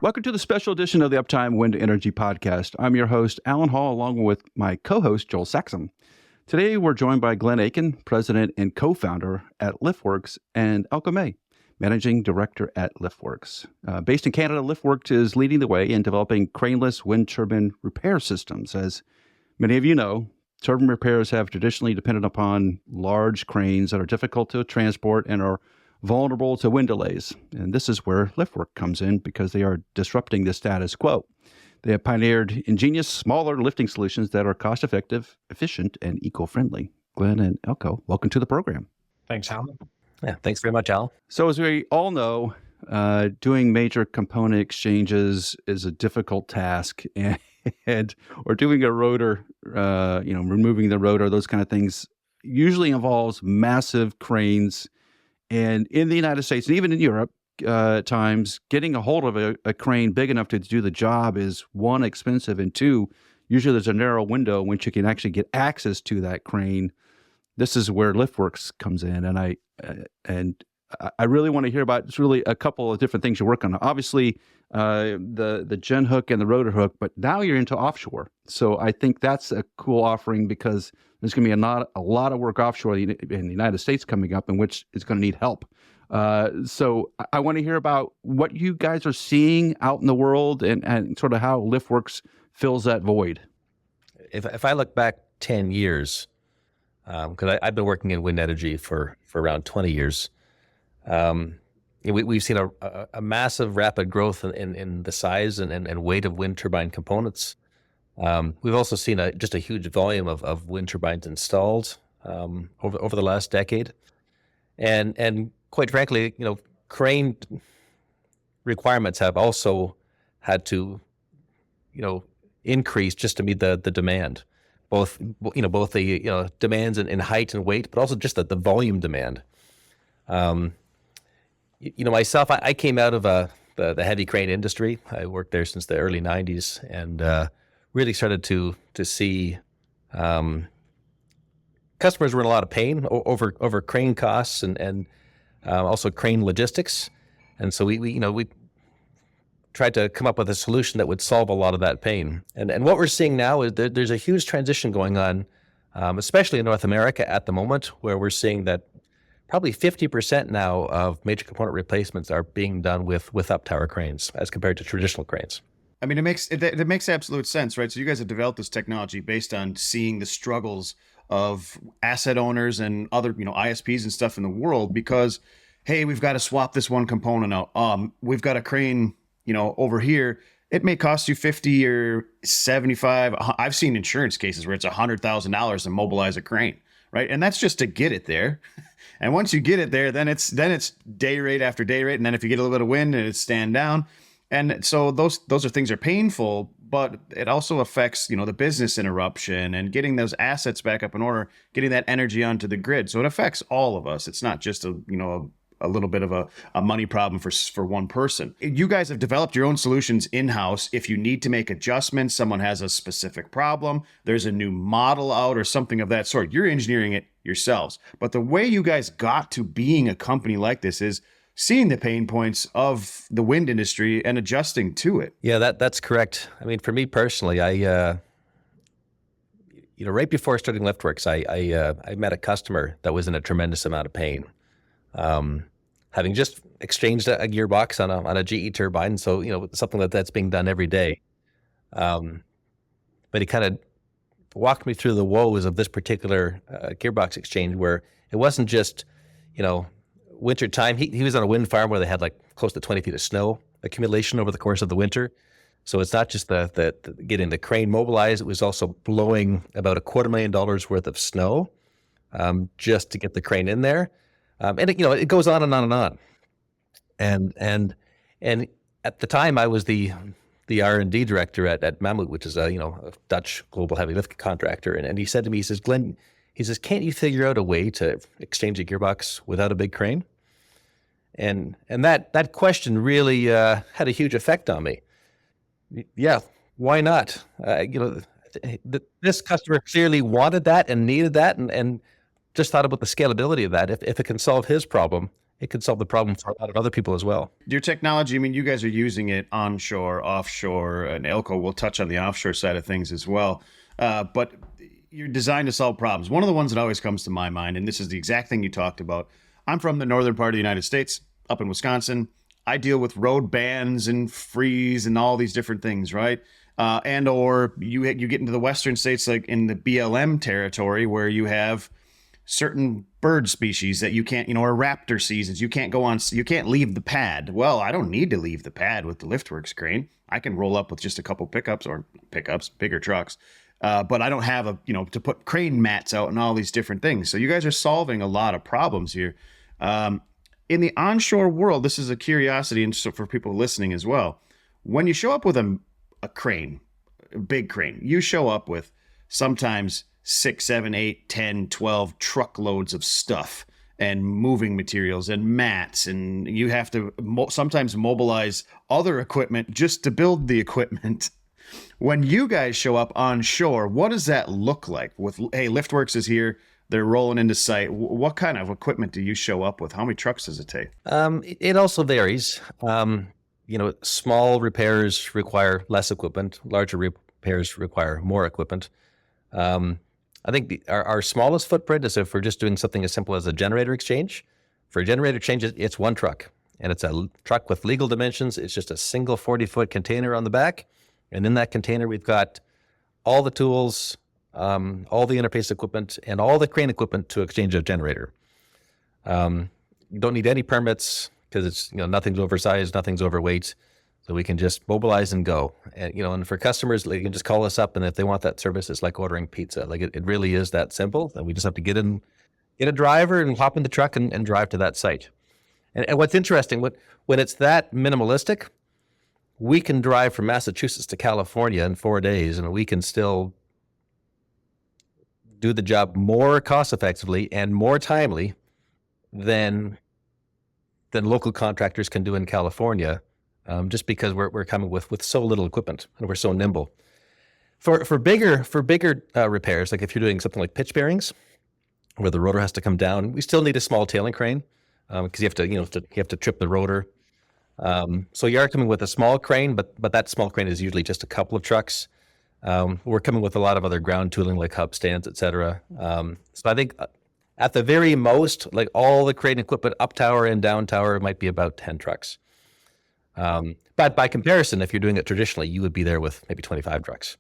Welcome to the special edition of the Uptime Wind Energy Podcast. I'm your host, Alan Hall, along with my co-host, Joel Saxon. Today, we're joined by Glenn Aiken, president and co-founder at LiftWerx, and Elko May, managing director at LiftWerx. Based in Canada, LiftWerx is leading the way in developing craneless wind turbine repair systems. As many of you know, turbine repairs have traditionally depended upon large cranes that are difficult to transport and are vulnerable to wind delays. And this is where LiftWerx comes in because they are disrupting the status quo. They have pioneered ingenious, smaller lifting solutions that are cost-effective, efficient, and eco-friendly. Glenn and Elko, welcome to the program. Thanks, Alan. Yeah, thanks very much, Al. So as we all know, doing major component exchanges is a difficult task, or doing a rotor, removing the rotor, those kind of things, usually involves massive cranes. And in the United States, and even in Europe, at times, getting a hold of a crane big enough to do the job is, one, expensive, and two, usually there's a narrow window in which you can actually get access to that crane. This is where LiftWerx comes in, and I really want to hear about. It's really a couple of different things you work on. Obviously, the gen hook and the rotor hook, but now you're into offshore. So I think that's a cool offering because there's going to be a lot of work offshore in the United States coming up, in which is going to need help. So I want to hear about what you guys are seeing out in the world and sort of how LiftWerx fills that void. If I look back 10 years, because I've been working in wind energy for around 20 years, we've seen a massive rapid growth in the size and weight of wind turbine components. We've also seen just a huge volume of wind turbines installed over the last decade, and quite frankly, crane requirements have also had to, increase just to meet the demand, both the demands in height and weight, but also just the volume demand. Myself, I came out of the heavy crane industry. I worked there since the early 90s and really started to see customers were in a lot of pain over crane costs and also crane logistics. And so we tried to come up with a solution that would solve a lot of that pain. And what we're seeing now is there's a huge transition going on, especially in North America at the moment, where we're seeing that probably 50% now of major component replacements are being done with up-tower cranes as compared to traditional cranes. I mean, it makes absolute sense, right? So you guys have developed this technology based on seeing the struggles of asset owners and other, ISPs and stuff in the world because, hey, we've got to swap this one component out. We've got a crane, over here. It may cost you $50 or $75. I've seen insurance cases where it's $100,000 to mobilize a crane, right? And that's just to get it there. And once you get it there, then it's day rate after day rate. And then if you get a little bit of wind and it's stand down. And so those are things are painful, but it also affects, the business interruption and getting those assets back up in order, getting that energy onto the grid. So it affects all of us. It's not just a little bit of a money problem for one person. You guys have developed your own solutions in-house. If you need to make adjustments, someone has a specific problem, there's a new model out or something of that sort, you're engineering it yourselves. But the way you guys got to being a company like this is seeing the pain points of the wind industry and adjusting to it. Yeah, that's correct. I mean, for me personally, I right before starting LiftWerx, I met a customer that was in a tremendous amount of pain, having just exchanged a gearbox on a GE turbine, so something that's being done every day. But he kind of walked me through the woes of this particular gearbox exchange, where it wasn't just winter time. He was on a wind farm where they had like close to 20 feet of snow accumulation over the course of the winter. So it's not just the getting the crane mobilized, it was also blowing about $250,000 worth of snow just to get the crane in there. And it goes on and on and on. And at the time I was the R&D director at Mammoet, which is a Dutch global heavy lift contractor. And he said to me, he says, Glenn, can't you figure out a way to exchange a gearbox without a big crane? And that question really had a huge effect on me. Yeah, why not? This customer clearly wanted that and needed that, and just thought about the scalability of that. If it can solve his problem, it could solve the problem for a lot of other people as well. Your technology, I mean, you guys are using it onshore, offshore, and Elko will touch on the offshore side of things as well. But you're designed to solve problems. One of the ones that always comes to my mind, and this is the exact thing you talked about. I'm from the northern part of the United States, up in Wisconsin. I deal with road bans and freeze and all these different things, right? And or you get into the western states, like in the BLM territory, where you have certain bird species that you can't, or raptor seasons, you can't leave the pad. Well, I don't need to leave the pad with the LiftWerx crane. I can roll up with just a couple pickups, bigger trucks. But I don't have to put crane mats out and all these different things. So you guys are solving a lot of problems here. In the onshore world, this is a curiosity, and so for people listening as well. When you show up with a crane, a big crane, you show up with sometimes 6, 7, 8, 10, 12 truckloads of stuff and moving materials and mats, and you have to sometimes mobilize other equipment just to build the equipment. When you guys show up on shore, what does that look like? Hey, LiftWerx is here. They're rolling into site. What kind of equipment do you show up with? How many trucks does it take? It also varies. Small repairs require less equipment. Larger repairs require more equipment. I think our smallest footprint is if we're just doing something as simple as a generator exchange. For a generator exchange, it's one truck, and it's a truck with legal dimensions. It's just a single 40-foot container on the back. And in that container, we've got all the tools, all the interface equipment, and all the crane equipment to exchange a generator. You don't need any permits because it's nothing's oversized, nothing's overweight, so we can just mobilize and go. And for customers, they can just call us up, and if they want that service, it's like ordering pizza. Like it really is that simple. And we just have to get a driver and hop in the truck and drive to that site. And what's interesting, when it's that minimalistic, we can drive from Massachusetts to California in 4 days, and we can still do the job more cost effectively and more timely than local contractors can do in California, just because we're coming with so little equipment and we're so nimble. For bigger repairs, like if you're doing something like pitch bearings, where the rotor has to come down, we still need a small tailing crane because you have to trip the rotor. So you are coming with a small crane, but that small crane is usually just a couple of trucks. We're coming with a lot of other ground tooling like hub stands, et cetera. So I think at the very most, like all the crane equipment up tower and down tower might be about 10 trucks. But by comparison, if you're doing it traditionally, you would be there with maybe 25 trucks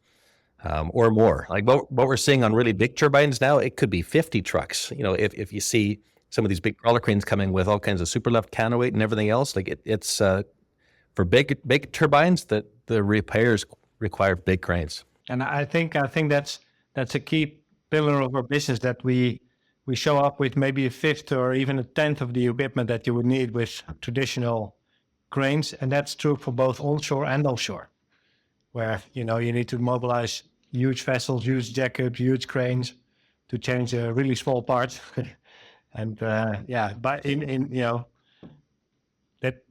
or more. Like what we're seeing on really big turbines now, it could be 50 trucks. If you see some of these big crawler cranes coming with all kinds of super left counterweight and everything else, like it's for big turbines that the repairs require big cranes. And I think that's a key pillar of our business, that we show up with maybe a fifth or even a tenth of the equipment that you would need with traditional cranes, and that's true for both onshore and offshore, where you need to mobilize huge vessels, huge jackups, huge cranes to change a really small part. And but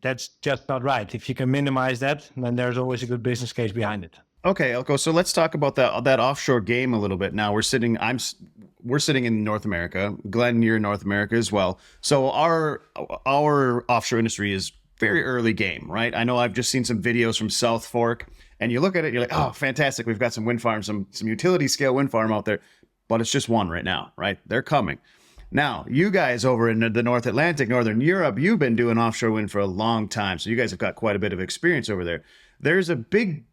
that's just not right. If you can minimize that, then there's always a good business case behind it. Okay, Elko. So let's talk about that offshore game a little bit. Now we're sitting in North America. Glenn, you're in North America as well. So our offshore industry is very early game, right? I know I've just seen some videos from South Fork, and you look at it, you're like, oh, fantastic. We've got some wind farms, some utility scale wind farm out there, but it's just one right now, right? They're coming. Now, you guys over in the North Atlantic, Northern Europe, you've been doing offshore wind for a long time, so you guys have got quite a bit of experience over there. There's a big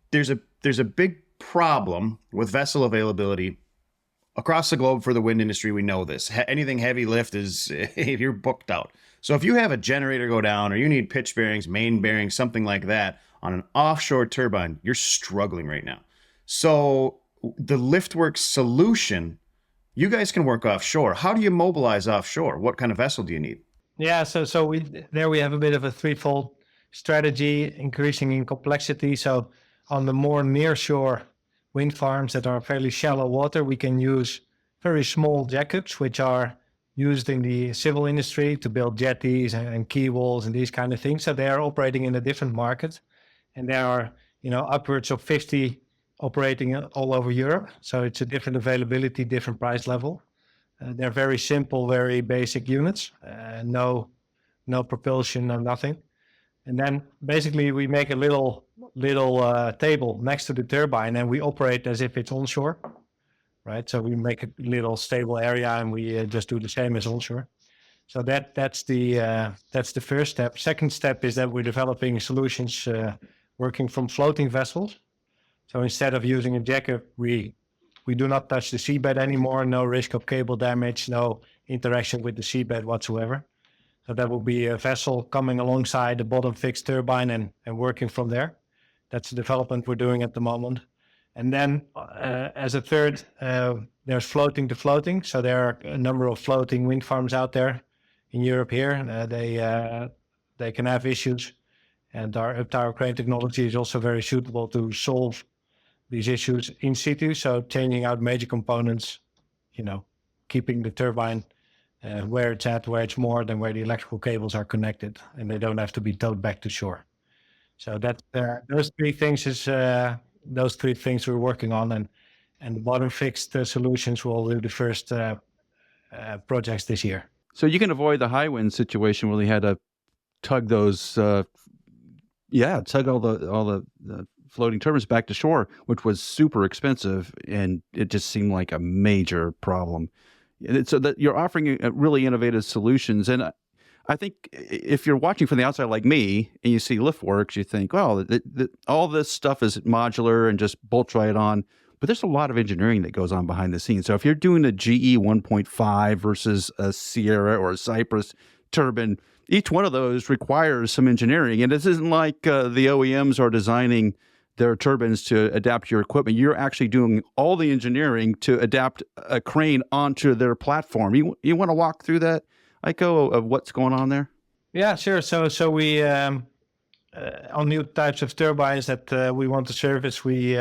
problem with vessel availability across the globe for the wind industry. We know this. Anything heavy lift is you're booked out. So if you have a generator go down, or you need pitch bearings, main bearings, something like that on an offshore turbine, you're struggling right now. So the LiftWerx solution, you guys can work offshore. How do you mobilize offshore? What kind of vessel do you need? Yeah, so we have a bit of a threefold strategy, increasing in complexity. So on the more nearshore wind farms that are fairly shallow water, we can use very small jackups, which are used in the civil industry to build jetties and quay walls and these kind of things. So they are operating in a different market, and there are upwards of 50 operating all over Europe. So it's a different availability, different price level. They're very simple, very basic units. No no propulsion, no nothing. And then basically we make a little table next to the turbine, and we operate as if it's onshore, right? So we make a little stable area, and we just do the same as onshore. So that's the first step. Second step is that we're developing solutions working from floating vessels. So instead of using a jacket, we do not touch the seabed anymore. No risk of cable damage, no interaction with the seabed whatsoever. So that will be a vessel coming alongside the bottom fixed turbine and working from there. That's the development we're doing at the moment. And then as a third, there's floating to floating. So there are a number of floating wind farms out there in Europe here. They can have issues. And our up-tower crane technology is also very suitable to solve these issues in situ. So changing out major components, keeping the turbine where it's at, where it's moored, and where the electrical cables are connected, and they don't have to be towed back to shore. So that those three things we're working on, and the bottom fixed solutions will do the first projects this year. So you can avoid the high wind situation where they had to tug those, tug all the floating turbines back to shore, which was super expensive, and it just seemed like a major problem. And so that you're offering really innovative solutions. And I think if you're watching from the outside like me and you see LiftWerx, you think, well, all this stuff is modular and just bolt right on. But there's a lot of engineering that goes on behind the scenes. So if you're doing a GE 1.5 versus a Sierra or a Cypress turbine, each one of those requires some engineering. And this isn't like the OEMs are designing their turbines to adapt your equipment. You're actually doing all the engineering to adapt a crane onto their platform. You want to walk through that, Eiko, of what's going on there? Yeah, sure. So we on new types of turbines that we want to service, we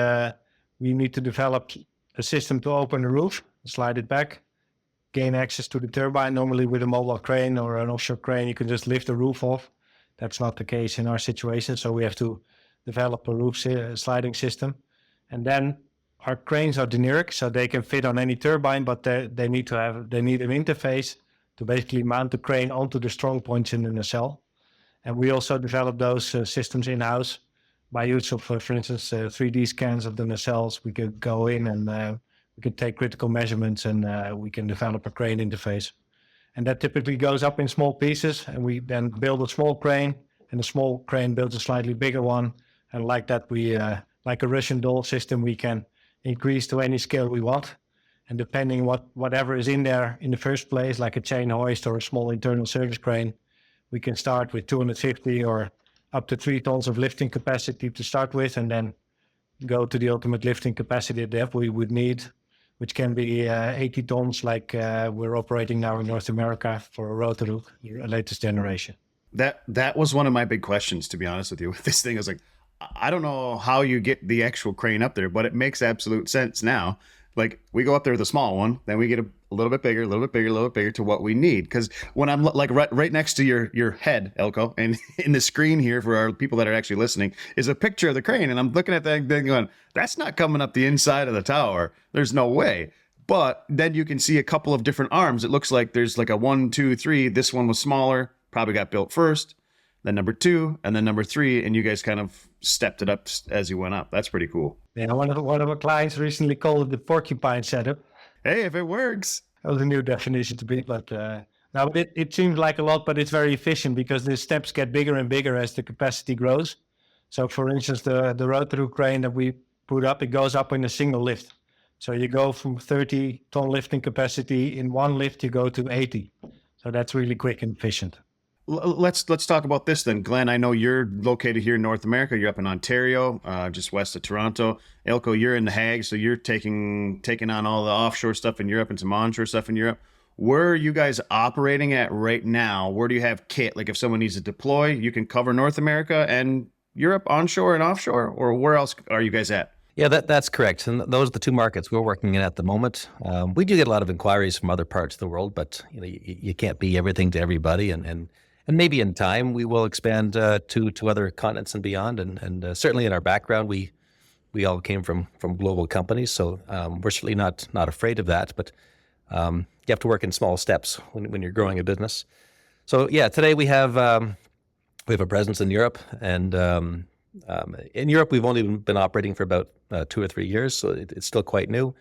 need to develop a system to open the roof, slide it back, gain access to the turbine. Normally with a mobile crane or an offshore crane, you can just lift the roof off. That's not the case in our situation. So we have to develop a roof sliding system. And then our cranes are generic, so they can fit on any turbine, but they need an interface to basically mount the crane onto the strong points in the nacelle. And we also develop those systems in-house by use of, for instance, 3D scans of the nacelles. We could go in and we can take critical measurements, and we can develop a crane interface. And that typically goes up in small pieces, and we then build a small crane, and the small crane builds a slightly bigger one. And like that, we like a Russian doll system, we can increase to any scale we want. And depending whatever is in there in the first place, like a chain hoist or a small internal service crane, we can start with 250 or up to 3 tons of lifting capacity to start with, and then go to the ultimate lifting capacity that we would need, which can be 80 tons like we're operating now in North America for a rotor hook, the latest generation. That was one of my big questions, to be honest with you, with this thing. I was like, I don't know how you get the actual crane up there, but it makes absolute sense now. Like, we go up there with a small one, then we get a little bit bigger, a little bit bigger, a little bit bigger to what we need. Because when I'm like right next to your head, Eelco, and in the screen here for our people that are actually listening is a picture of the crane, and I'm looking at that thing going, that's not coming up the inside of the tower. There's no way. But then you can see a couple of different arms. It looks like there's like a 1, 2, 3. This one was smaller, probably got built first, then number 2, and then number 3, and you guys kind of stepped it up as you went up. That's pretty cool. Yeah, one of our clients recently called it the porcupine setup. Hey, if it works. That was a new definition to me, but now it seems like a lot, but it's very efficient because the steps get bigger and bigger as the capacity grows. So, for instance, the rotor hook crane that we put up, it goes up in a single lift. So you go from 30-ton lifting capacity in one lift, you go to 80. So that's really quick and efficient. Let's talk about this then. Glenn, I know you're located here in North America. You're up in Ontario, just west of Toronto. Eelco, you're in The Hague, so you're taking on all the offshore stuff in Europe and some onshore stuff in Europe. Where are you guys operating at right now? Where do you have kit? Like if someone needs to deploy, you can cover North America and Europe onshore and offshore, or where else are you guys at? Yeah, that's correct. And those are the two markets we're working in at the moment. We do get a lot of inquiries from other parts of the world, but you can't be everything to everybody. And maybe in time we will expand to other continents and beyond. And certainly in our background, we all came from global companies, so we're certainly not afraid of that. But you have to work in small steps when you're growing a business. So yeah, today we have a presence in Europe, and in Europe we've only been operating for about 2 or 3 years, so it's still quite new.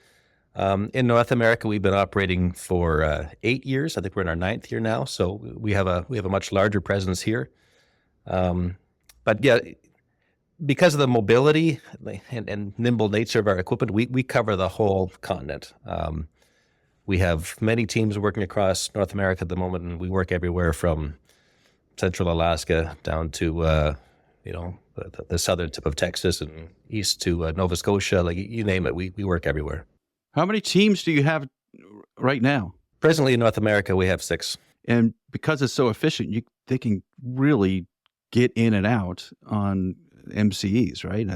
In North America, we've been operating for 8 years. I think we're in our 9th year now, so we have a much larger presence here. But yeah, because of the mobility and nimble nature of our equipment, we cover the whole continent. We have many teams working across North America at the moment, and we work everywhere from central Alaska down to the southern tip of Texas and east to Nova Scotia. Like you name it, we work everywhere. How many teams do you have right now? Presently in North America, we have 6. And because it's so efficient, they can really get in and out on MCEs, right?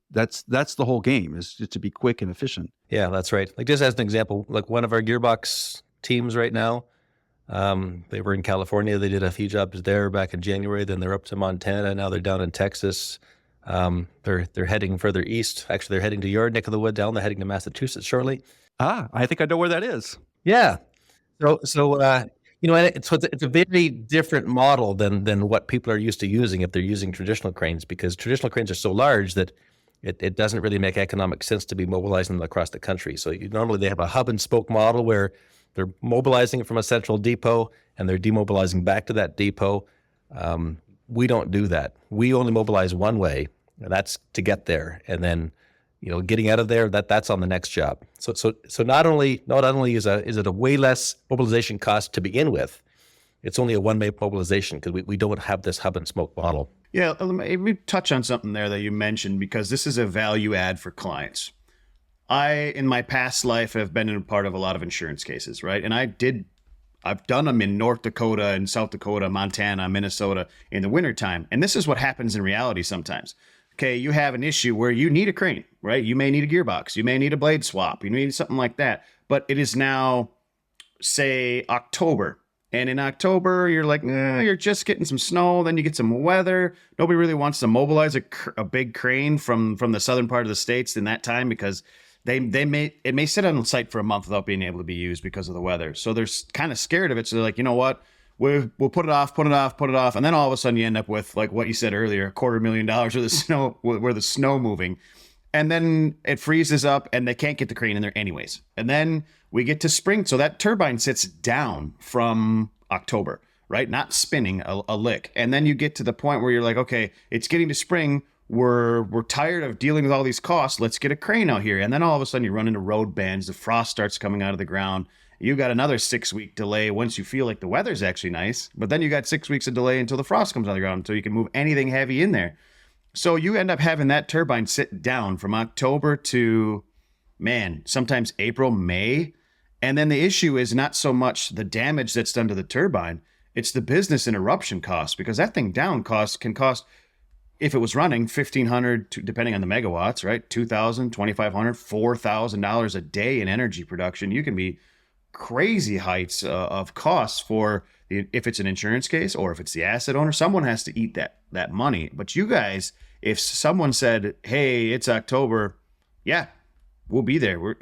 That's the whole game, is just to be quick and efficient. Yeah, that's right. Like just as an example, like one of our gearbox teams right now, they were in California. They did a few jobs there back in January. Then they're up to Montana. Now they're down in Texas. They're heading further east. Actually, they're heading to your neck of the wood down. They're heading to Massachusetts shortly. I think I know where that is. Yeah. So it's a very different model than what people are used to using if they're using traditional cranes, because traditional cranes are so large that it doesn't really make economic sense to be mobilizing them across the country. So normally they have a hub and spoke model where they're mobilizing from a central depot and they're demobilizing back to that depot. We don't do that. We only mobilize one way, and that's to get there. And then, getting out of there, that's on the next job. So not only is it a way less mobilization cost to begin with, it's only a one-way mobilization because we don't have this hub and smoke model. Yeah, let me touch on something there that you mentioned, because this is a value add for clients. I, in my past life, have been a part of a lot of insurance cases, right? And I've done them in North Dakota and South Dakota, Montana, Minnesota in the wintertime. And this is what happens in reality sometimes. Okay, you have an issue where you need a crane, right? You may need a gearbox. You may need a blade swap. You need something like that. But it is now, say, October. And in October, you're like, you're just getting some snow. Then you get some weather. Nobody really wants to mobilize a big crane from the southern part of the states in that time, because it may sit on site for a month without being able to be used because of the weather. So they're kind of scared of it. So they're like, you know what? We'll put it off. And then all of a sudden you end up with, like what you said earlier, $250,000 worth of snow, where the snow moving. And then it freezes up and they can't get the crane in there anyways. And then we get to spring. So that turbine sits down from October, right? Not spinning a lick. And then you get to the point where you're like, okay, it's getting to spring. We're tired of dealing with all these costs. Let's get a crane out here. And then all of a sudden you run into road bends. The frost starts coming out of the ground. You got another 6-week delay once you feel like the weather's actually nice. But then you got 6 weeks of delay until the frost comes out of the ground, so you can move anything heavy in there. So you end up having that turbine sit down from October to, sometimes April, May. And then the issue is not so much the damage that's done to the turbine. It's the business interruption cost, because that thing down can cost, if it was running, $1,500, depending on the megawatts, right? $2,000, $2,500, $4,000 a day in energy production. You can be crazy heights of costs for if it's an insurance case or if it's the asset owner. Someone has to eat that money. But you guys, if someone said, hey, it's October, yeah, we'll be there. We're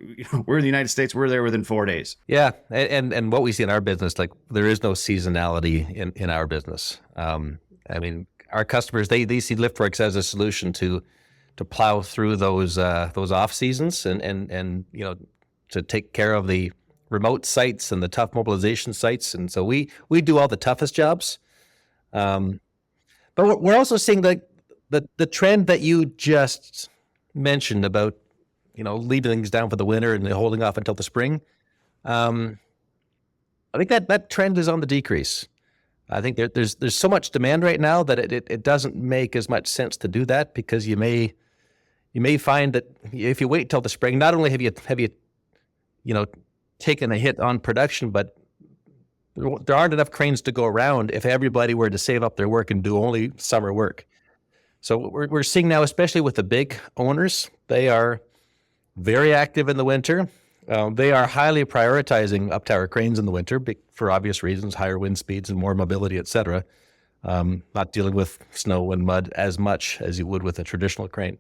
in the United States. We're there within 4 days. Yeah. And what we see in our business, like there is no seasonality in our business. Our customers, they see LiftWerx as a solution to plow through those off seasons and to take care of the remote sites and the tough mobilization sites. And so we do all the toughest jobs. But we're also seeing the trend that you just mentioned about, leaving things down for the winter and holding off until the spring. I think that trend is on the decrease. I think there's so much demand right now that it doesn't make as much sense to do that, because you may find that if you wait till the spring, not only have you taken a hit on production, but there aren't enough cranes to go around if everybody were to save up their work and do only summer work. So we're seeing now, especially with the big owners, they are very active in the winter. They are highly prioritizing up-tower cranes in the winter for obvious reasons, higher wind speeds and more mobility, et cetera. Not dealing with snow and mud as much as you would with a traditional crane.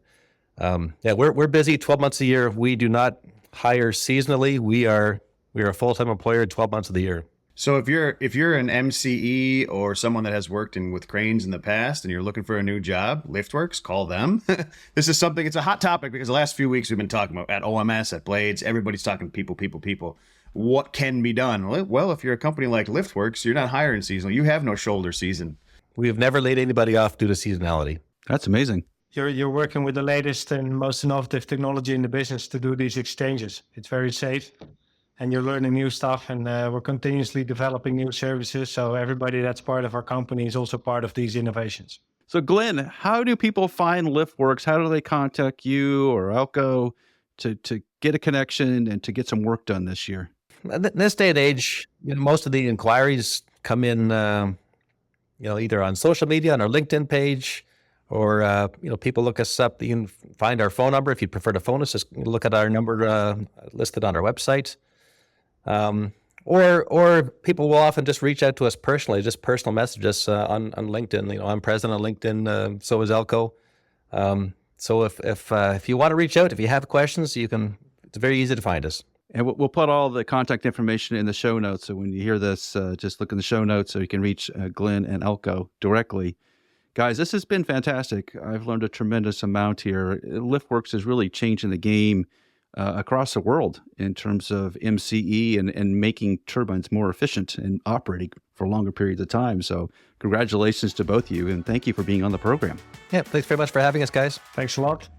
We're busy 12 months a year. We do not hire seasonally. We are a full-time employer 12 months of the year. So if you're an MCE or someone that has worked with cranes in the past and you're looking for a new job, LiftWerx, call them. This is something, it's a hot topic because the last few weeks we've been talking about at OMS, at Blades, everybody's talking people. What can be done? Well, if you're a company like LiftWerx, you're not hiring seasonal. You have no shoulder season. We have never laid anybody off due to seasonality. That's amazing. You're working with the latest and most innovative technology in the business to do these exchanges. It's very safe, and you're learning new stuff, and we're continuously developing new services. So everybody that's part of our company is also part of these innovations. So Glenn, how do people find LiftWerx? How do they contact you or Elko to get a connection and to get some work done this year? In this day and age, most of the inquiries come in, either on social media, on our LinkedIn page, or, people look us up. You can find our phone number. If you prefer to phone us, just look at our number listed on our website. Or people will often just reach out to us personally, just personal message us on LinkedIn. I'm present on LinkedIn, so is Elko. So if you want to reach out, if you have questions, you can. It's very easy to find us. And we'll put all the contact information in the show notes. So when you hear this, just look in the show notes so you can reach Glenn and Elko directly. Guys, this has been fantastic. I've learned a tremendous amount here. LiftWerx is really changing the game across the world in terms of MCE and making turbines more efficient and operating for longer periods of time. So congratulations to both of you, and thank you for being on the program. Yeah, thanks very much for having us, guys. Thanks a lot.